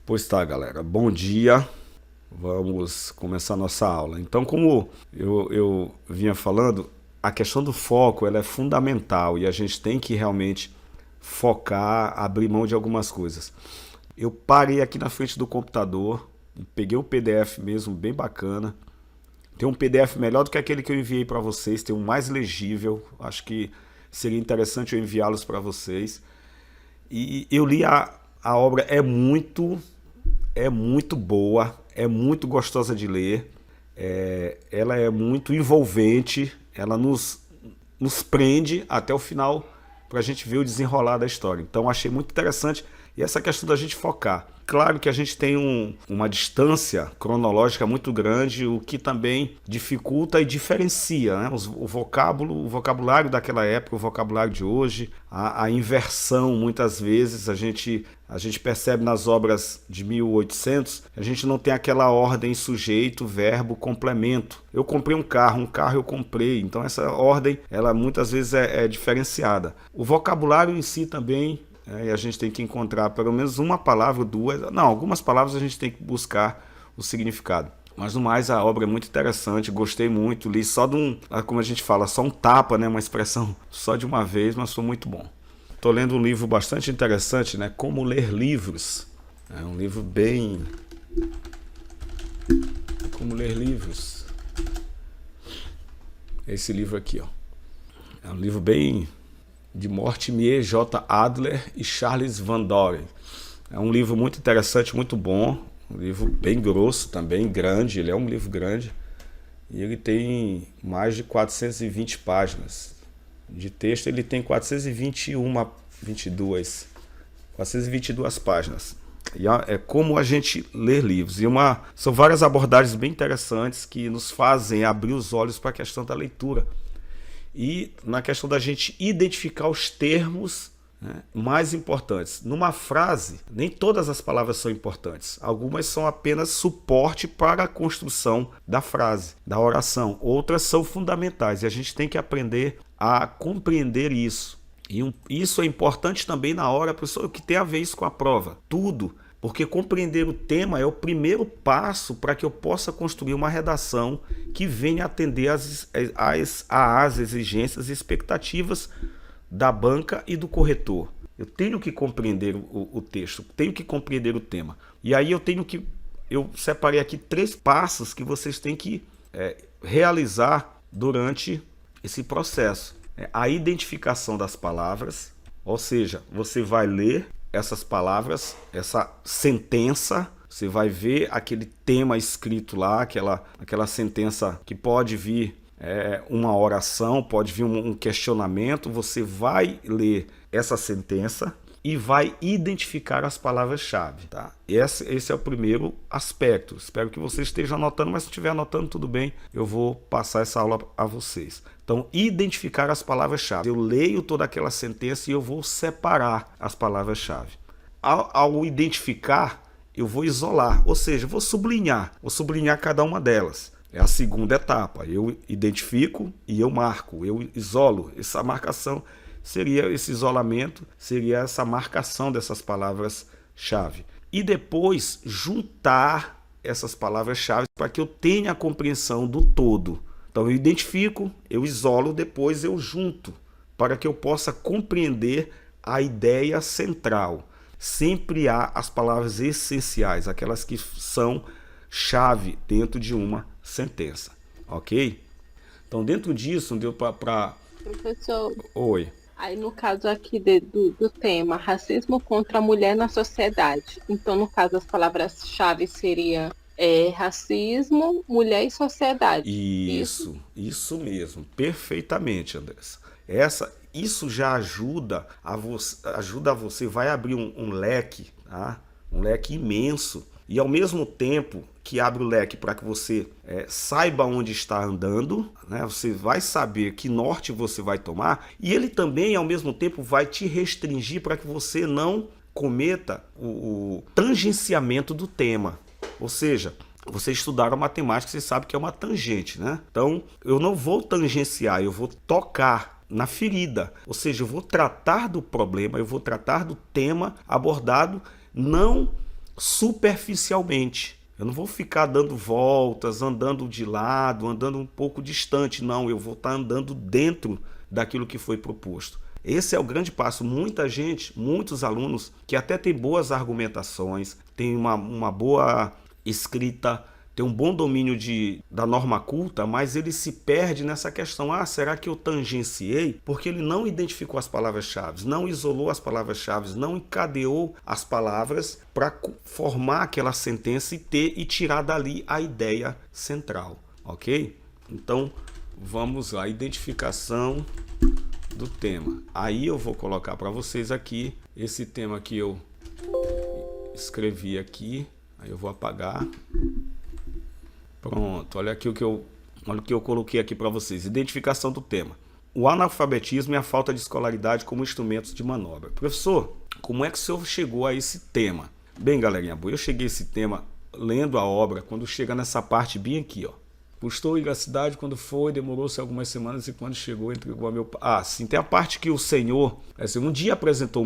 Pois tá, galera. Bom dia. Vamos começar nossa aula. Então, como eu vinha falando, a questão do foco ela é fundamental e a gente tem que realmente focar, abrir mão de algumas coisas. Eu parei aqui na frente do computador, peguei um PDF mesmo bem bacana. Tem um PDF melhor do que aquele que eu enviei para vocês, tem um mais legível. Acho que seria interessante eu enviá-los para vocês. E eu li a obra, é muito boa, é muito gostosa de ler, ela é muito envolvente, ela nos prende até o final para a gente ver o desenrolar da história. Então achei muito interessante e essa questão da gente focar. Claro que a gente tem uma distância cronológica muito grande, o que também dificulta e diferencia, né? O vocabulário daquela época, o vocabulário de hoje, a inversão, muitas vezes a gente percebe nas obras de 1800, a gente não tem aquela ordem sujeito, verbo, complemento. Eu comprei um carro eu comprei, então essa ordem, ela muitas vezes é diferenciada. O vocabulário em si também, e a gente tem que encontrar pelo menos uma palavra, duas, não, algumas palavras a gente tem que buscar o significado. Mas no mais a obra é muito interessante, gostei muito, li só como a gente fala, só um tapa, né, uma expressão só de uma vez, mas foi muito bom. Estou lendo um livro bastante interessante, né, Como Ler Livros. É um livro bem... Como Ler Livros. Esse livro aqui, ó. É um livro bem... de Mortimer J. Adler e Charles Van Doren. É um livro muito interessante, muito bom, um livro bem grosso também, grande, ele é um livro grande, e ele tem mais de 420 páginas de texto, ele tem 422 páginas. E é como a gente ler livros. São várias abordagens bem interessantes que nos fazem abrir os olhos para a questão da leitura. E na questão da gente identificar os termos, né, mais importantes. Numa frase, nem todas as palavras são importantes. Algumas são apenas suporte para a construção da frase, da oração. Outras são fundamentais e a gente tem que aprender a compreender isso. E isso é importante também na hora, professor, que tem a ver isso com a prova. Tudo. Porque compreender o tema é o primeiro passo para que eu possa construir uma redação que venha atender às exigências e expectativas da banca e do corretor. Eu tenho que compreender o texto, tenho que compreender o tema. E aí eu separei aqui 3 passos que vocês têm que realizar durante esse processo. A identificação das palavras, ou seja, você vai ler essas palavras, essa sentença, você vai ver aquele tema escrito lá, aquela sentença que pode vir uma oração, pode vir um questionamento, você vai ler essa sentença e vai identificar as palavras-chave. Tá? Esse é o primeiro aspecto. Espero que você esteja anotando, mas se estiver anotando, tudo bem, eu vou passar essa aula a vocês. Então, identificar as palavras-chave. Eu leio toda aquela sentença e eu vou separar as palavras-chave. Ao identificar, eu vou isolar, ou seja, vou sublinhar cada uma delas. É a segunda etapa. Eu identifico e eu marco, eu isolo. Essa marcação seria esse isolamento, seria essa marcação dessas palavras-chave. E depois juntar essas palavras-chave para que eu tenha a compreensão do todo. Então eu identifico, eu isolo, depois eu junto, para que eu possa compreender a ideia central. Sempre há as palavras essenciais, aquelas que são chave dentro de uma sentença, ok? Então dentro disso, deu para... Professor, Oi. aí no caso aqui do tema, racismo contra a mulher na sociedade. Então, no caso, as palavras-chave seriam racismo, mulher e sociedade. Isso mesmo, perfeitamente, Andressa. Isso já ajuda você, vai abrir um leque, tá? Um leque imenso, e ao mesmo tempo que abre o leque para que você saiba onde está andando, né? Você vai saber que norte você vai tomar, e ele também ao mesmo tempo vai te restringir para que você não cometa o tangenciamento do tema. Ou seja, você estudar a matemática, você sabe que é uma tangente, né? Então, eu não vou tangenciar, eu vou tocar na ferida. Ou seja, eu vou tratar do problema, eu vou tratar do tema abordado, não superficialmente. Eu não vou ficar dando voltas, andando de lado, andando um pouco distante, não. Eu vou estar andando dentro daquilo que foi proposto. Esse é o grande passo. Muita gente, muitos alunos que até têm boas argumentações, têm uma boa escrita, tem um bom domínio da norma culta, mas ele se perde nessa questão. Será que eu tangenciei? Porque ele não identificou as palavras-chave, não isolou as palavras-chave, não encadeou as palavras para formar aquela sentença e tirar dali a ideia central, ok? Então, vamos lá, identificação do tema. Aí eu vou colocar para vocês aqui esse tema que eu escrevi aqui, aí eu vou apagar. Pronto, olha aqui o que eu coloquei aqui para vocês. Identificação do tema. O analfabetismo e a falta de escolaridade como instrumentos de manobra. Professor, como é que o senhor chegou a esse tema? Bem, galerinha boa, eu cheguei a esse tema lendo a obra, quando chega nessa parte bem aqui, ó. Custou ir à cidade, quando foi, demorou-se algumas semanas e quando chegou, entregou a meu pai. Sim, tem a parte que o Senhor, um dia apresentou a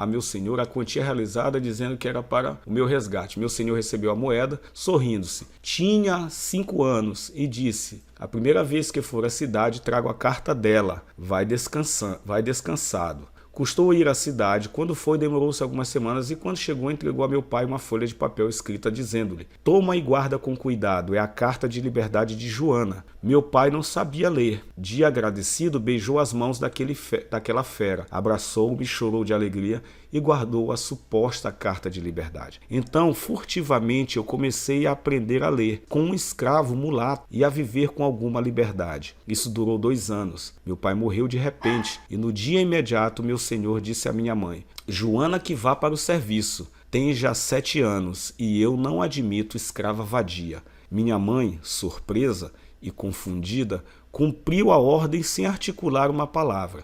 meu senhor, a quantia realizada, dizendo que era para o meu resgate. Meu senhor recebeu a moeda, sorrindo-se. Tinha 5 anos e disse: a primeira vez que for à cidade, trago a carta dela. Vai descansado. Custou ir à cidade, quando foi, demorou-se algumas semanas e quando chegou, entregou a meu pai uma folha de papel escrita dizendo-lhe: toma e guarda com cuidado, é a carta de liberdade de Joana. Meu pai não sabia ler. Dia agradecido, beijou as mãos daquela fera, abraçou-me, chorou de alegria e guardou a suposta carta de liberdade. Então, furtivamente, eu comecei a aprender a ler, com um escravo mulato e a viver com alguma liberdade. Isso durou 2 anos. Meu pai morreu de repente e no dia imediato meu senhor disse à minha mãe: Joana que vá para o serviço. Tem já 7 anos e eu não admito escrava vadia. Minha mãe, surpresa e confundida, cumpriu a ordem sem articular uma palavra.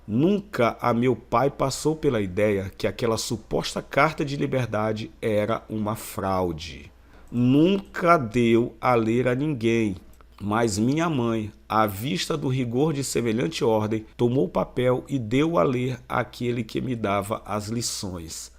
Nunca a meu pai passou pela ideia que aquela suposta carta de liberdade era uma fraude. Nunca deu a ler a ninguém, mas minha mãe, à vista do rigor de semelhante ordem, tomou o papel e deu a ler àquele que me dava as lições.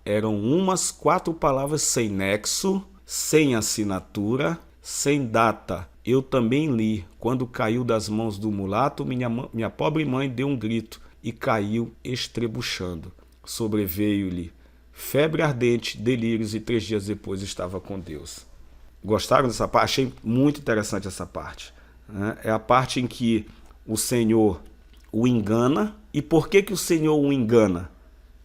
Eram umas 4 palavras sem nexo, sem assinatura, sem data. Eu também li. Quando caiu das mãos do mulato, minha pobre mãe deu um grito e caiu estrebuchando. Sobreveio-lhe febre ardente, delírios e 3 dias depois estava com Deus. Gostaram dessa parte? Achei muito interessante essa parte. É a parte em que o Senhor o engana. E por que o Senhor o engana?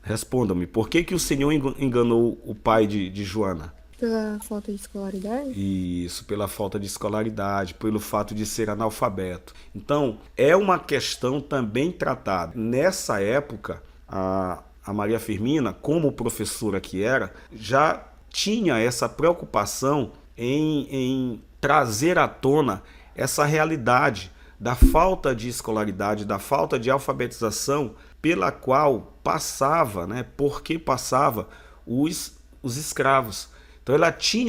Respondam-me. Por que o Senhor enganou o pai de Joana? Pela falta de escolaridade? Isso, pela falta de escolaridade, pelo fato de ser analfabeto. Então, é uma questão também tratada. Nessa época, a Maria Firmina, como professora que era, já tinha essa preocupação em trazer à tona essa realidade da falta de escolaridade, da falta de alfabetização pela qual passava, porque passava os escravos. Então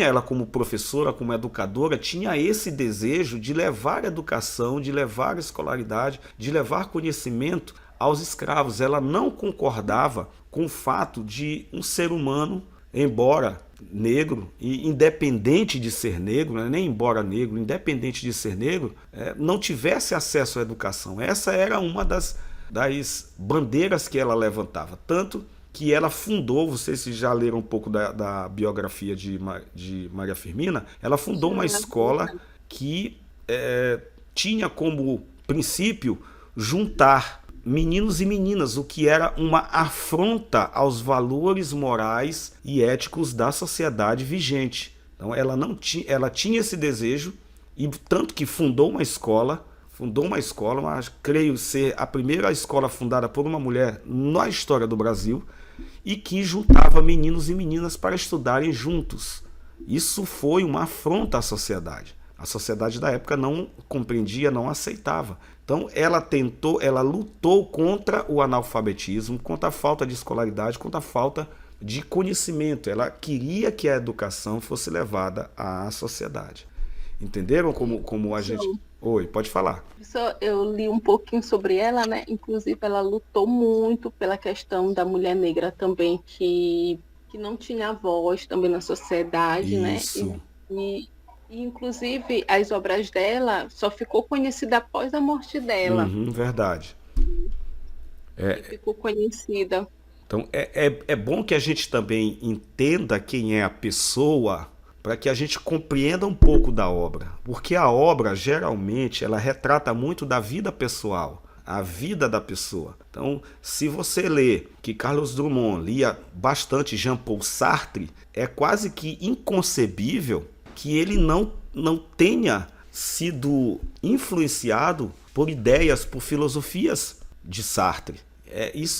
ela como professora, como educadora, tinha esse desejo de levar educação, de levar escolaridade, de levar conhecimento aos escravos. Ela não concordava com o fato de um ser humano, embora negro, e independente de ser negro, nem embora negro, independente de ser negro, não tivesse acesso à educação. Essa era uma das bandeiras que ela levantava. Tanto que ela fundou, vocês já leram um pouco da biografia de Maria Firmina, ela fundou uma escola que tinha como princípio juntar meninos e meninas, o que era uma afronta aos valores morais e éticos da sociedade vigente. Então ela tinha esse desejo, e tanto que fundou uma escola, mas creio ser a primeira escola fundada por uma mulher na história do Brasil, e que juntava meninos e meninas para estudarem juntos. Isso foi uma afronta à sociedade. A sociedade da época não compreendia, não aceitava. Então ela lutou contra o analfabetismo, contra a falta de escolaridade, contra a falta de conhecimento. Ela queria que a educação fosse levada à sociedade. Entenderam como a gente... Oi, pode falar. Eu li um pouquinho sobre ela, Inclusive, ela lutou muito pela questão da mulher negra também, que que não tinha voz também na sociedade, né? Isso. E, inclusive, as obras dela só ficou conhecida após a morte dela. Uhum, verdade. Que ficou conhecida. Então, é bom que a gente também entenda quem é a pessoa para que a gente compreenda um pouco da obra. Porque a obra, geralmente, ela retrata muito da vida pessoal, a vida da pessoa. Então, se você lê que Carlos Drummond lia bastante Jean-Paul Sartre, é quase que inconcebível que ele não tenha sido influenciado por ideias, por filosofias de Sartre.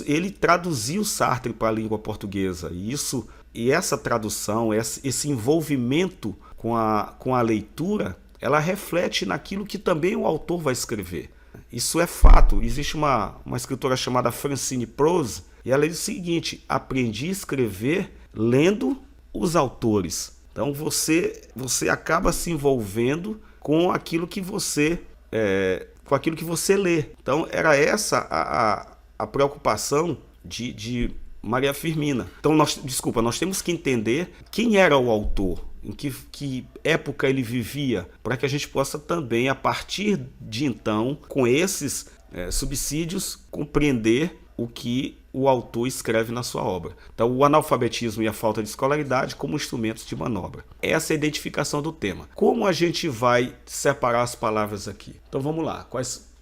Ele traduziu Sartre para a língua portuguesa e essa tradução, esse envolvimento com a leitura, ela reflete naquilo que também o autor vai escrever. Isso é fato. Existe uma escritora chamada Francine Prose e ela diz o seguinte: aprendi a escrever lendo os autores. Então você acaba se envolvendo com aquilo que você lê. Então era essa a preocupação de Maria Firmina. Então nós temos que entender quem era o autor, em que época ele vivia, para que a gente possa também, a partir de então, com esses subsídios, compreender o que o autor escreve na sua obra. Então, o analfabetismo e a falta de escolaridade como instrumentos de manobra. Essa é a identificação do tema. Como a gente vai separar as palavras aqui? Então, vamos lá.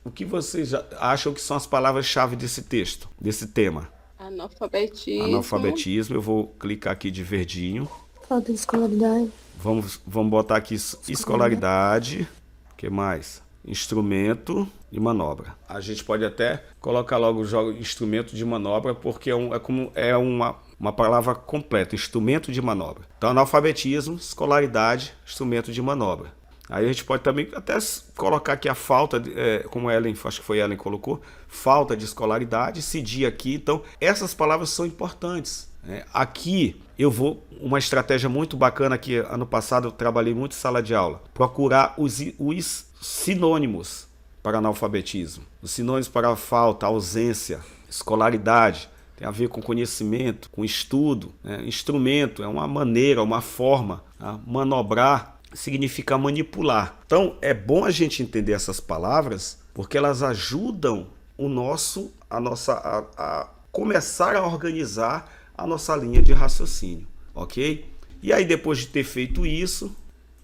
O que vocês acham que são as palavras-chave desse texto, desse tema? Analfabetismo. Eu vou clicar aqui de verdinho. Falta de escolaridade. Vamos botar aqui escolaridade. O que mais? Instrumento e manobra. A gente pode até colocar logo o instrumento de manobra, porque é uma palavra completa, instrumento de manobra. Então, analfabetismo, escolaridade, instrumento de manobra. Aí a gente pode também até colocar aqui a falta, como acho que foi Ellen que colocou, falta de escolaridade, cedir aqui. Então, essas palavras são importantes. Aqui uma estratégia muito bacana que ano passado eu trabalhei muito em sala de aula, procurar os sinônimos para analfabetismo, os sinônimos para falta, ausência, escolaridade, tem a ver com conhecimento, com estudo, instrumento é uma maneira, uma forma, manobrar significa manipular. Então é bom a gente entender essas palavras porque elas ajudam a começar a organizar a nossa linha de raciocínio, ok? E aí depois de ter feito isso,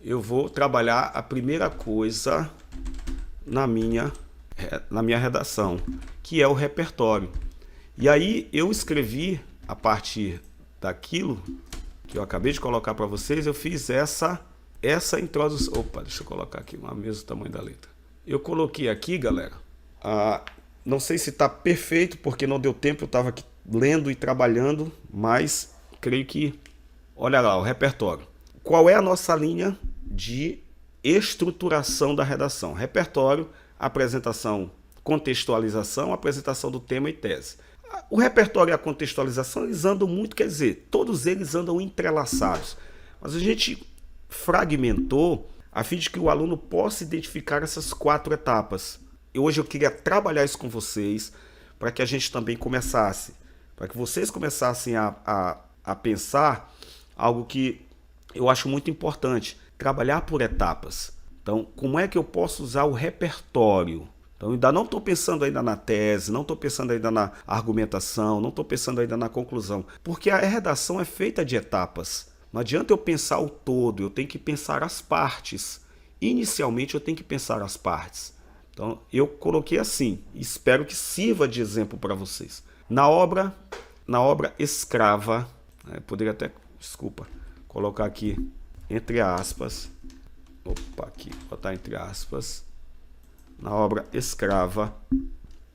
eu vou trabalhar a primeira coisa na minha redação, que é o repertório. E aí eu escrevi, a partir daquilo que eu acabei de colocar para vocês, eu fiz essa introdução. Opa, deixa eu colocar aqui o mesmo tamanho da letra. Eu coloquei aqui, galera, não sei se está perfeito, porque não deu tempo, eu estava aqui lendo e trabalhando, mas creio que, olha lá, o repertório. Qual é a nossa linha de estruturação da redação? Repertório, apresentação, contextualização, apresentação do tema e tese. O repertório e a contextualização, eles andam muito, quer dizer, todos eles andam entrelaçados. Mas a gente fragmentou a fim de que o aluno possa identificar essas 4 etapas. E hoje eu queria trabalhar isso com vocês, para que a gente também começasse, para que vocês começassem a pensar algo que eu acho muito importante, trabalhar por etapas. Então, como é que eu posso usar o repertório? Então, ainda não estou pensando ainda na tese, não estou pensando ainda na argumentação, não estou pensando ainda na conclusão, porque a redação é feita de etapas. Não adianta eu pensar o todo, eu tenho que pensar as partes. Inicialmente, eu tenho que pensar as partes. Então, eu coloquei assim, espero que sirva de exemplo para vocês. Na obra Escrava, poderia até, colocar aqui entre aspas, botar entre aspas, na obra Escrava,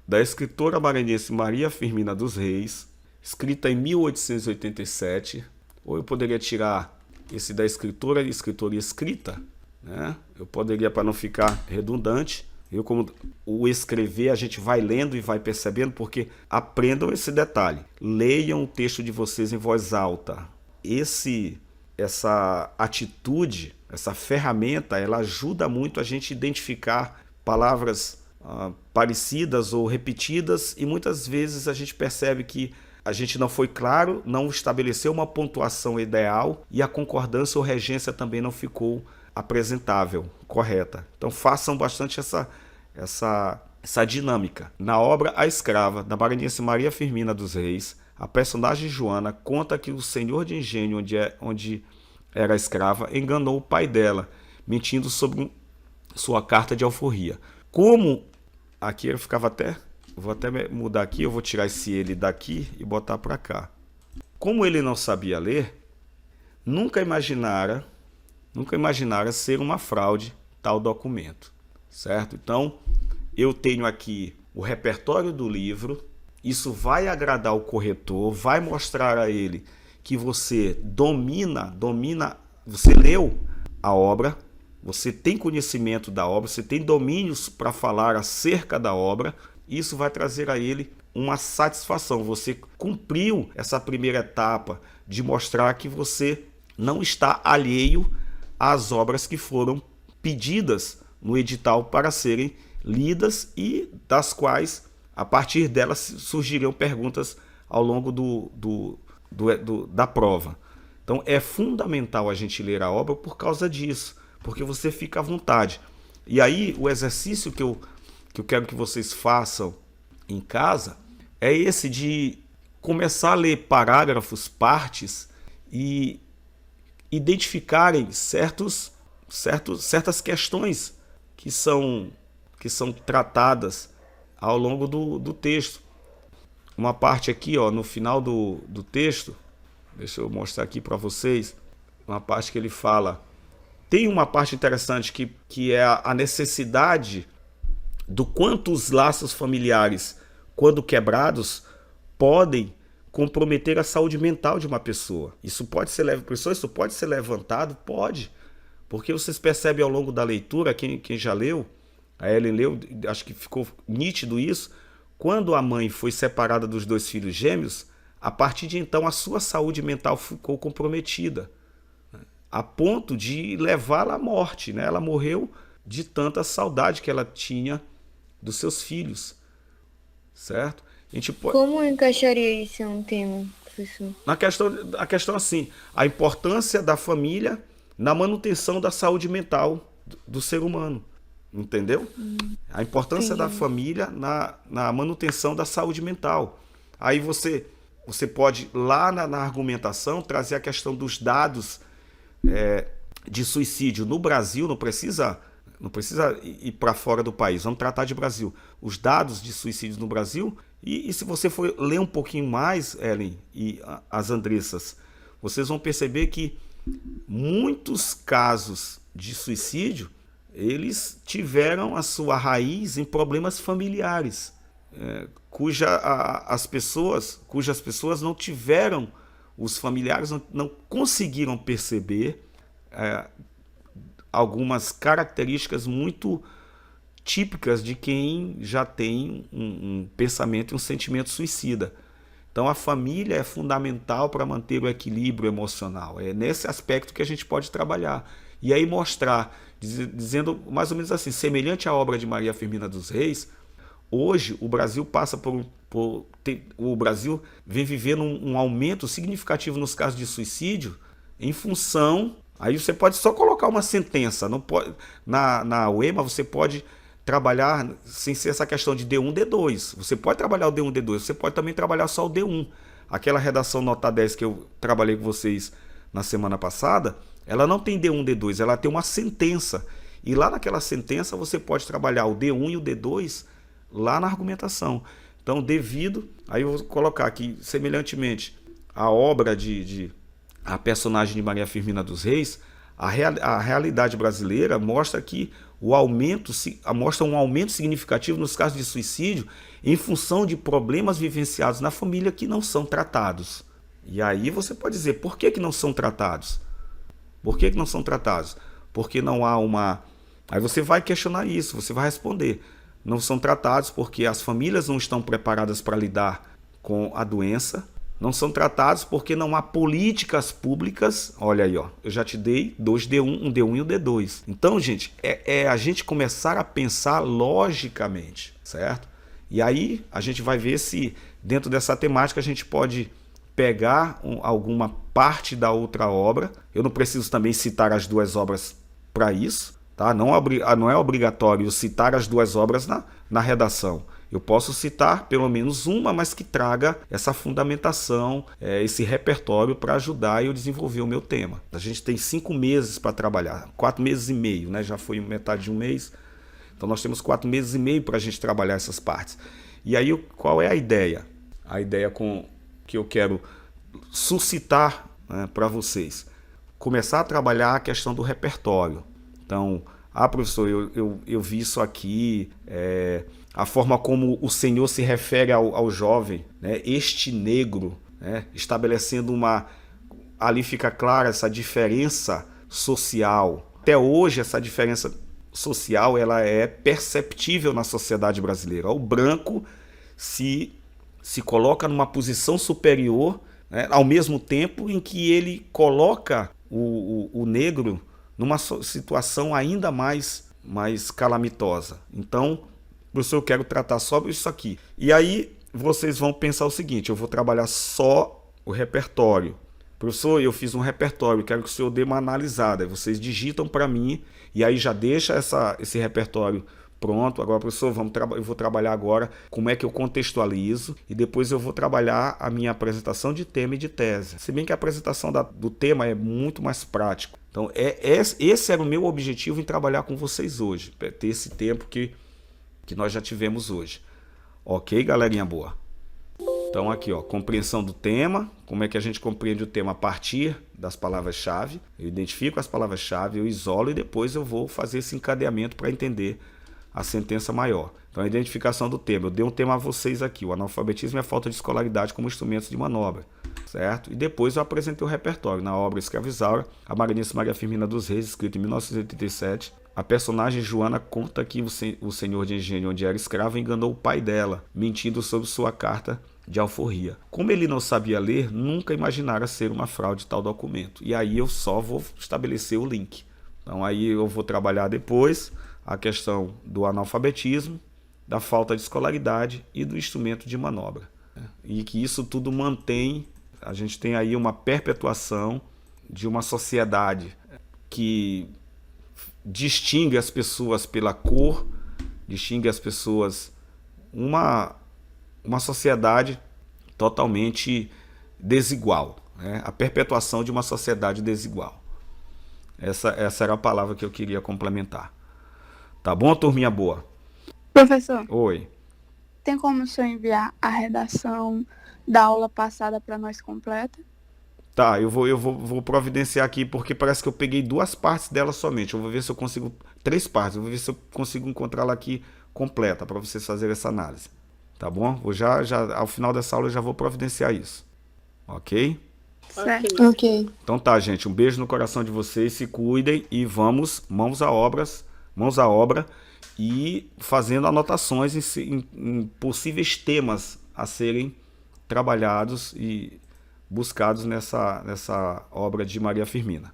da escritora maranhense Maria Firmina dos Reis, escrita em 1887, ou eu poderia tirar esse da escritora e escrita, né? Eu poderia, para não ficar redundante, como o escrever, a gente vai lendo e vai percebendo, porque aprendam esse detalhe. Leiam o texto de vocês em voz alta. Essa atitude, essa ferramenta, ela ajuda muito a gente identificar palavras parecidas ou repetidas, e muitas vezes a gente percebe que a gente não foi claro, não estabeleceu uma pontuação ideal e a concordância ou regência também não ficou apresentável, correta. Então façam bastante essa dinâmica. Na obra A Escrava, da Maranhense Maria Firmina dos Reis, a personagem Joana conta que o senhor de engenho onde era escrava enganou o pai dela, mentindo sobre sua carta de alforria. Como aqui eu ficava até, vou até mudar aqui, eu vou tirar esse ele daqui e botar para cá. Como ele não sabia ler, nunca imaginara ser uma fraude tal documento, certo? Então, eu tenho aqui o repertório do livro, isso vai agradar o corretor, vai mostrar a ele que você domina, você leu a obra, você tem conhecimento da obra, você tem domínios para falar acerca da obra, isso vai trazer a ele uma satisfação. Você cumpriu essa primeira etapa de mostrar que você não está alheio às obras que foram pedidas no edital para serem lidas e das quais, a partir delas, surgiriam perguntas ao longo da prova. Então é fundamental a gente ler a obra por causa disso, porque você fica à vontade. E aí o exercício que eu quero que vocês façam em casa é esse de começar a ler parágrafos, partes e identificarem certas questões que são tratadas ao longo do texto. Uma parte aqui, ó, no final do texto, deixa eu mostrar aqui para vocês, uma parte que ele fala, tem uma parte interessante que é a necessidade do quanto os laços familiares, quando quebrados, podem comprometer a saúde mental de uma pessoa. Isso pode ser levantado? Pode. Porque vocês percebem ao longo da leitura, quem já leu, a Ellen leu, acho que ficou nítido isso, quando a mãe foi separada dos 2 filhos gêmeos, a partir de então a sua saúde mental ficou comprometida, a ponto de levá-la à morte, né? Ela morreu de tanta saudade que ela tinha dos seus filhos, certo? Como encaixaria isso em um tema, professor? A questão assim, a importância da família na manutenção da saúde mental do ser humano, entendeu? A importância da família na manutenção da saúde mental. Aí você pode, lá na argumentação, trazer a questão dos dados de suicídio no Brasil, não precisa ir para fora do país, vamos tratar de Brasil. Os dados de suicídio no Brasil, e se você for ler um pouquinho mais, Ellen e as Andressas, vocês vão perceber que muitos casos de suicídio, eles tiveram a sua raiz em problemas familiares, cujas pessoas não tiveram, os familiares não conseguiram perceber algumas características muito típicas de quem já tem um pensamento e um sentimento suicida. Então a família é fundamental para manter o equilíbrio emocional. É nesse aspecto que a gente pode trabalhar. E aí mostrar, dizendo mais ou menos assim, semelhante à obra de Maria Firmina dos Reis, hoje o Brasil passa o Brasil vem vivendo um aumento significativo nos casos de suicídio em função. Aí você pode só colocar uma sentença, não pode, na UEMA você pode trabalhar sem ser essa questão de D1, D2. Você pode trabalhar o D1, D2, você pode também trabalhar só o D1. Aquela redação nota 10 que eu trabalhei com vocês na semana passada, ela não tem D1, D2, ela tem uma sentença. E lá naquela sentença você pode trabalhar o D1 e o D2 lá na argumentação. Então, aí eu vou colocar aqui, semelhantemente, a obra a personagem de Maria Firmina dos Reis, a realidade brasileira mostra que mostra um aumento significativo nos casos de suicídio em função de problemas vivenciados na família que não são tratados. E aí você pode dizer, por que não são tratados? Por que não são tratados? Porque não há uma... Aí você vai questionar isso, você vai responder. Não são tratados porque as famílias não estão preparadas para lidar com a doença. Não são tratados porque não há políticas públicas. Olha aí, ó, eu já te dei 2D1, um D1 e um D2. Então, gente, é a gente começar a pensar logicamente, certo? E aí a gente vai ver se dentro dessa temática a gente pode pegar alguma parte da outra obra. Eu não preciso também citar as duas obras para isso, tá? Não é obrigatório citar as duas obras na redação. Eu posso citar pelo menos uma, mas que traga essa fundamentação, esse repertório para ajudar eu a desenvolver o meu tema. A gente tem 5 meses para trabalhar, 4 meses e meio, né? Já foi metade de um mês. Então nós temos 4 meses e meio para a gente trabalhar essas partes. E aí qual é a ideia? A ideia que eu quero suscitar, né, para vocês. Começar a trabalhar a questão do repertório. Então, professor, eu vi isso aqui, a forma como o Senhor se refere ao jovem, né, este negro, né, estabelecendo ali fica clara essa diferença social. Até hoje essa diferença social ela é perceptível na sociedade brasileira. O branco se coloca numa posição superior, né, ao mesmo tempo em que ele coloca o negro numa situação ainda mais calamitosa. Então, professor, eu quero tratar sobre isso aqui. E aí vocês vão pensar o seguinte: eu vou trabalhar só o repertório. Professor, eu fiz um repertório, quero que o senhor dê uma analisada. Aí vocês digitam para mim e aí já deixa esse repertório pronto. Agora, professor, eu vou trabalhar agora como é que eu contextualizo e depois eu vou trabalhar a minha apresentação de tema e de tese. Se bem que a apresentação do tema é muito mais prático. Então, esse era o meu objetivo em trabalhar com vocês hoje, ter esse tempo que nós já tivemos hoje. Ok, galerinha boa? Então aqui, ó, compreensão do tema, como é que a gente compreende o tema a partir das palavras-chave. Eu identifico as palavras-chave, eu isolo e depois eu vou fazer esse encadeamento para entender a sentença maior. Então a identificação do tema, eu dei um tema a vocês aqui, o analfabetismo e a falta de escolaridade como instrumentos de manobra, certo? E depois eu apresentei o repertório na obra Escravizaura, a Maranice Maria Firmina dos Reis, escrito em 1987. A personagem Joana conta que o senhor de engenho onde era escrava enganou o pai dela, mentindo sobre sua carta de alforria. Como ele não sabia ler, nunca imaginara ser uma fraude tal documento. E aí eu só vou estabelecer o link. Então aí eu vou trabalhar depois a questão do analfabetismo, da falta de escolaridade e do instrumento de manobra. E que isso tudo mantém, a gente tem aí uma perpetuação de uma sociedade que distingue as pessoas pela cor, distingue as pessoas, uma sociedade totalmente desigual, né? A perpetuação de uma sociedade desigual. Essa era a palavra que eu queria complementar. Tá bom, turminha boa? Professor, Oi. tem como o senhor enviar a redação da aula passada para nós completa? Tá, eu vou providenciar aqui, porque parece que eu peguei 2 partes dela somente. Eu vou ver se eu consigo 3 partes. Eu vou ver se eu consigo encontrá-la aqui completa para vocês fazerem essa análise. Tá bom? Já ao final dessa aula eu já vou providenciar isso. Ok? Certo. Ok. Então tá, gente. Um beijo no coração de vocês. Se cuidem e vamos, mãos à obra e fazendo anotações em possíveis temas a serem trabalhados e buscados nessa obra de Maria Firmina.